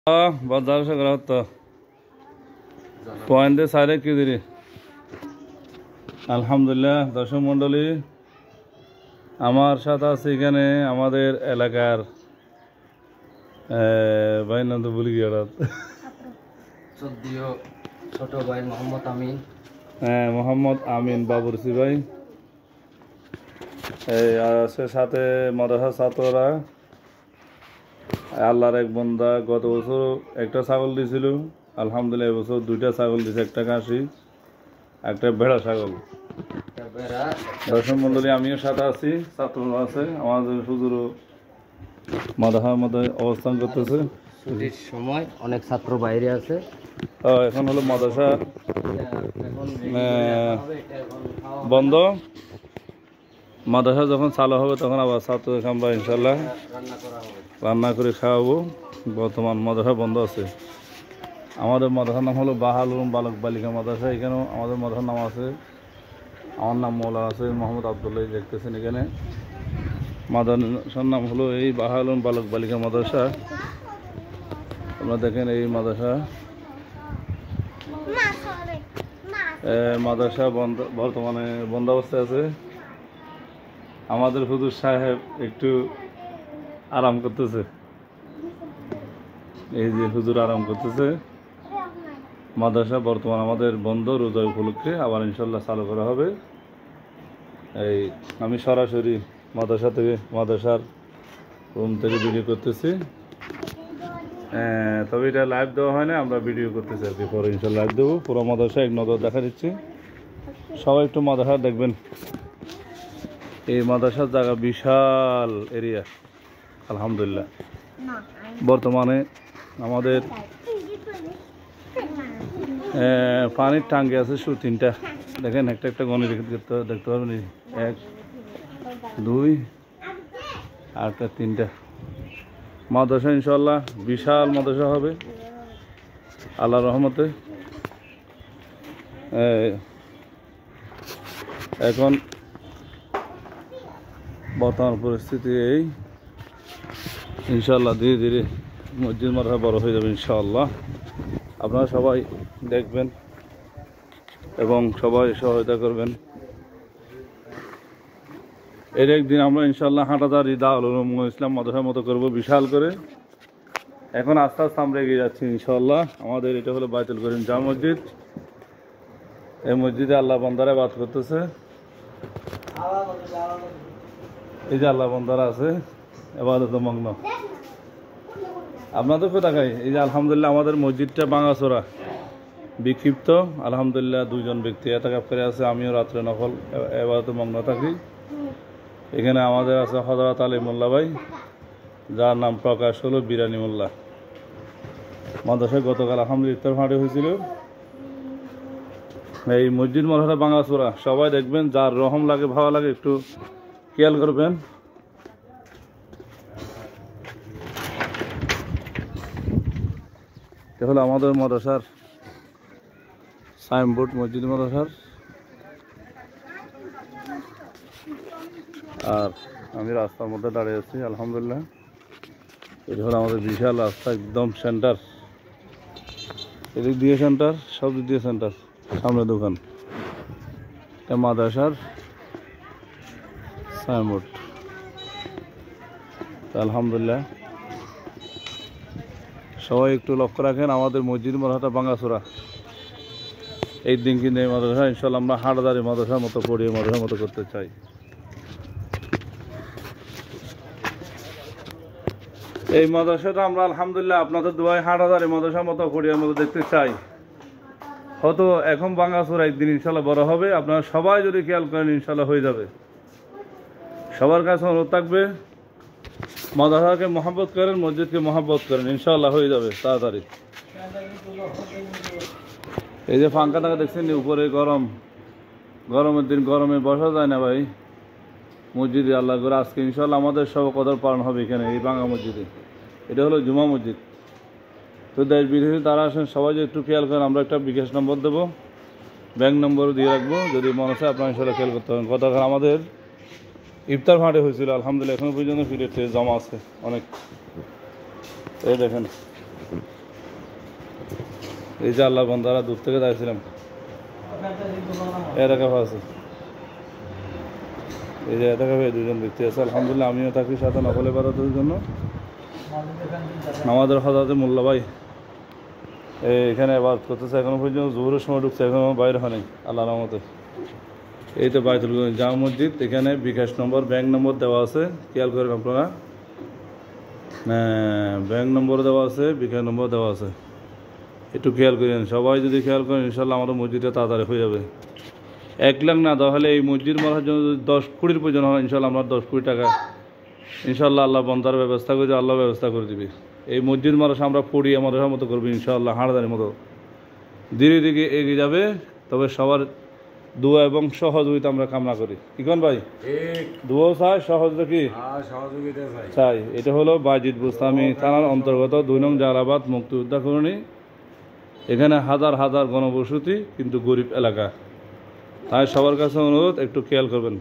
বাজার সে করা হতো পয়েন্টে সাইডে কি দিলি আলহামদুলিল্লাহ। দর্শক মন্ডলী, আমার সাথে আছে এখানে আমাদের এলাকার ভাই নাম তো ভুলে গিয়ে ছোট ভাই মোহাম্মদ আমিন। হ্যাঁ, মোহাম্মদ আমিন বাবুরসি ভাই। এই আছে সাথে মাদ্রাসা ছাত্ররা। আল্লাহর এক বান্দা গত বছর একটা ছাগল দিয়েছিল, আলহামদুলিল্লাহ এবছর দুইটা ছাগল দিয়েছে, একটা খাসি একটা ভেড়া ছাগল। দর্শক মন্ডলী, আমিও সাথে আছি, ছাত্ররা আছে, আমাদের হুজুরও মাদ্রাসার মধ্যে অবস্থান করতেছে। ছুটির সময় অনেক ছাত্র বাইরে আছে। এখন হলো মাদ্রাসা বন্ধ, মাদ্রাসা যখন চালু হবে তখন আবার ছাত্রদের আমরা ইনশাল্লাহ রান্না করে খাওয়াবো। বর্তমান মাদ্রাসা বন্ধ আছে। আমাদের মাদ্রাসার নাম হলো বাহাল উলুম বালক বালিকা মাদ্রাসা। এখানেও আমাদের মাদ্রাসার নাম আছে, আমার নাম মৌলানা আছে মোহাম্মদ আবদুল্লাহ, দেখতেছেন এখানে। মাদ্রাসার নাম হলো এই বাহাল উলুম বালক বালিকা মাদ্রাসা। আপনারা দেখেন এই মাদ্রাসা বর্তমানে বন্ধ অবস্থায় আছে। আমাদের হুজুর সাহেব একটু আরাম করতেছে, এই যে হুজুর আরাম করতেছে। মাদ্রাসা বর্তমান আমাদের বন্ধ, রোজা উপলক্ষে আবার ইনশাল্লাহ চালু করা হবে। এই আমি সরাসরি মাদ্রাসার রুম থেকে ভিডিও করতেছি। তবে এটা লাইভ দেওয়া হয় না, আমরা ভিডিও করতেছি আর কি। পরে ইনশাল্লাহ লাইভ দেবো। পুরো মাদ্রাসা এক নজর দেখা দিচ্ছি, সবাই একটু মাদ্রাসা দেখবেন। এই মাদ্রাসার জায়গা বিশাল এরিয়া, আলহামদুলিল্লাহ। বর্তমানে আমাদের পানির টাঙ্কি আছে শুধু 3টা। দেখেন একটা একটা গণে দেখতে পারবেন, 1 2 আর 3টা। মাদ্রাসা ইনশাল্লাহ বিশাল মাদ্রাসা হবে আল্লাহর রহমতে। এখন বর্তমান পরিস্থিতি এই, ইনশাল্লাহ ধীরে ধীরে মসজিদ মাদ্রাসা বড় হয়ে যাবে ইনশাআল্লাহ। আপনারা সবাই দেখবেন এবং সবাই সহায়তা করবেন। এর একদিন আমরা ইনশাল্লাহ হাঁটাদারি দারুল উলুম ইসলাম মাদ্রাসার মতো করবো বিশাল করে। এখন আস্তে আস্তে আমরা এগিয়ে যাচ্ছি ইনশাল্লাহ। আমাদের এটা হলো বাইতুল করিম জামে মসজিদ। এই মসজিদে আল্লাহ বান্দারা বাদ করতেছে। এই যে আল্লাহ বান্দারা আছে এবাদত মগ্ন। আপনাদের কোথায় খাই? এই যে আলহামদুলিল্লাহ আমাদের মসজিদটা ভাঙাচোরা বিক্ষিপ্ত। আলহামদুলিল্লাহ 2 জন ব্যক্তি এতাকাফ করে আছে। আমিও রাত্রে নকল এবাদত মগ্ন থাকি। এখানে আমাদের আছে হযরত আলী মোল্লা ভাই, যার নাম প্রকাশ হলো বিরানি মোল্লা। মাদ্রাসায় গতকাল আলহামদুলিল্লাহ ইফতার ফাঁড়ি হয়েছিল। এই মসজিদ মাদ্রাসা ভাঙাচোরা, সবাই দেখবেন, যার রহম লাগে ভালো লাগে একটু খেয়াল করবেন। এটা হলো আমাদের মাদ্রাসার সাইনবোর্ড, মসজিদ মাদ্রাসার। আর আমি রাস্তার মধ্যে দাঁড়িয়ে আছি আলহামদুলিল্লাহ। এটা হলো আমাদের বিশাল রাস্তা, একদম সেন্টার। এদিক দিয়ে সেন্টার, সব দিক দিয়ে সেন্টার। সামনে দোকান, এটা মাদ্রাসার সাইনবোর্ড। আলহামদুলিল্লাহ সবাই একটু লক্ষ্য রাখেন। আমাদের মসজিদ মাদ্রাসাটা ভাঙাচোরা। এই দিন কিন্তু এই মাদ্রাসা ইনশাল্লাহ আমরা হাঁটাদারি মাদ্রাসার মতো পড়িয়ে মাদ্রাসার মতো করতে চাই। এই মাদ্রাসাটা আমরা আলহামদুলিল্লাহ আপনাদের দোয়ায় হাঁটাদারি মাদ্রাসার মতো পড়িয়ে মতো দেখতে চাই। হয়তো এখন ভাঙাচোরা, একদিন ইনশাল্লাহ বড় হবে। আপনারা সবাই যদি খেয়াল করেন ইনশাল্লাহ হয়ে যাবে। সবার কাছে অনুরোধ থাকবে, মাদ্রাসাকে মহব্বত করেন, মসজিদকে মহব্বত করেন, ইনশাআল্লাহ হয়ে যাবে তাড়াতাড়ি। এই যে ফাঙ্কা টাকা দেখছেন উপরে, গরমের দিন গরমে বসা যায় না ভাই মসজিদে। আল্লাহ করে আজকে ইনশাআল্লাহ আমাদের সব কদর পালন হবে এখানে এই ভাঙা মসজিদে। এটা হলো জুমা মসজিদ। তো দেশ বিদেশে তারা আসেন, সবাই যে একটু খেয়াল করেন। আমরা একটা বিকাশ নম্বর দেবো, ব্যাংক নম্বরও দিয়ে রাখবো, যদি মনে হয় আপনার ইনশাআল্লাহ খেয়াল করতে হবে। গতকাল আমাদের ইফতার ফাঁড়ে হয়েছিল, আলহামদুলিল্লাহ এখনো পর্যন্ত ফিরে জমা আছে অনেক। এই দেখেন এই যে আল্লাহ বন্দারা দূর থেকে দাঁড়িয়েছিলাম এরা কাপা আছে, এই যে এত কাপে দুজন ব্যক্তি আছে। আলহামদুলিল্লাহ আমিও থাকি সাথে নকল ইবাদতের জন্য। আমাদের হজরতে মোল্লা ভাই এখানে ইবাদত করতেছে এখনো পর্যন্ত, জোহরের সময় ঢুকছে, এখনো বাইরে হয় নাই আল্লাহর রহমতে। এই তো বাইতুল জামা মসজিদ, এখানে বিকাশ নম্বর ব্যাংক নম্বর দেওয়া আছে, খেয়াল করেন আপনারা। ব্যাংক নম্বর দেওয়া আছে, বিকাশ নম্বর দেওয়া আছে, একটু খেয়াল করেন। সবাই যদি খেয়াল করেন ইনশাল্লাহ আমাদের মসজিদটা তাড়াতাড়ি হয়ে যাবে। 1 লাখ না তাহলে এই মসজিদ মারার জন্য যদি 10 কোটির প্রয়োজন হয় ইনশাল্লাহ আমরা 10 কোটি টাকা ইনশাল্লাহ আল্লাহ বন্দার ব্যবস্থা করে, আল্লাহ ব্যবস্থা করে দিবি। এই মসজিদ মারাস আমরা পড়ি আমাদের মতো করবি ইনশাল্লাহ, হাঁড়দানির মতো ধীরে ধীরে এগিয়ে যাবে। তবে সবার দোয়া এবং সহযোগিতা আমরা কামনা করি। কি কোন ভাই? দোয়াও চাই, সহযোগিতা কি চাই। এটা হলো বাজিদ বুস্তামি থানার অন্তর্গত 2 নং জালালাবাদ মুক্তিযোদ্ধা কলোনি। এখানে হাজার হাজার গণবসতি, কিন্তু গরিব এলাকা। তাই সবার কাছে অনুরোধ একটু খেয়াল করবেন।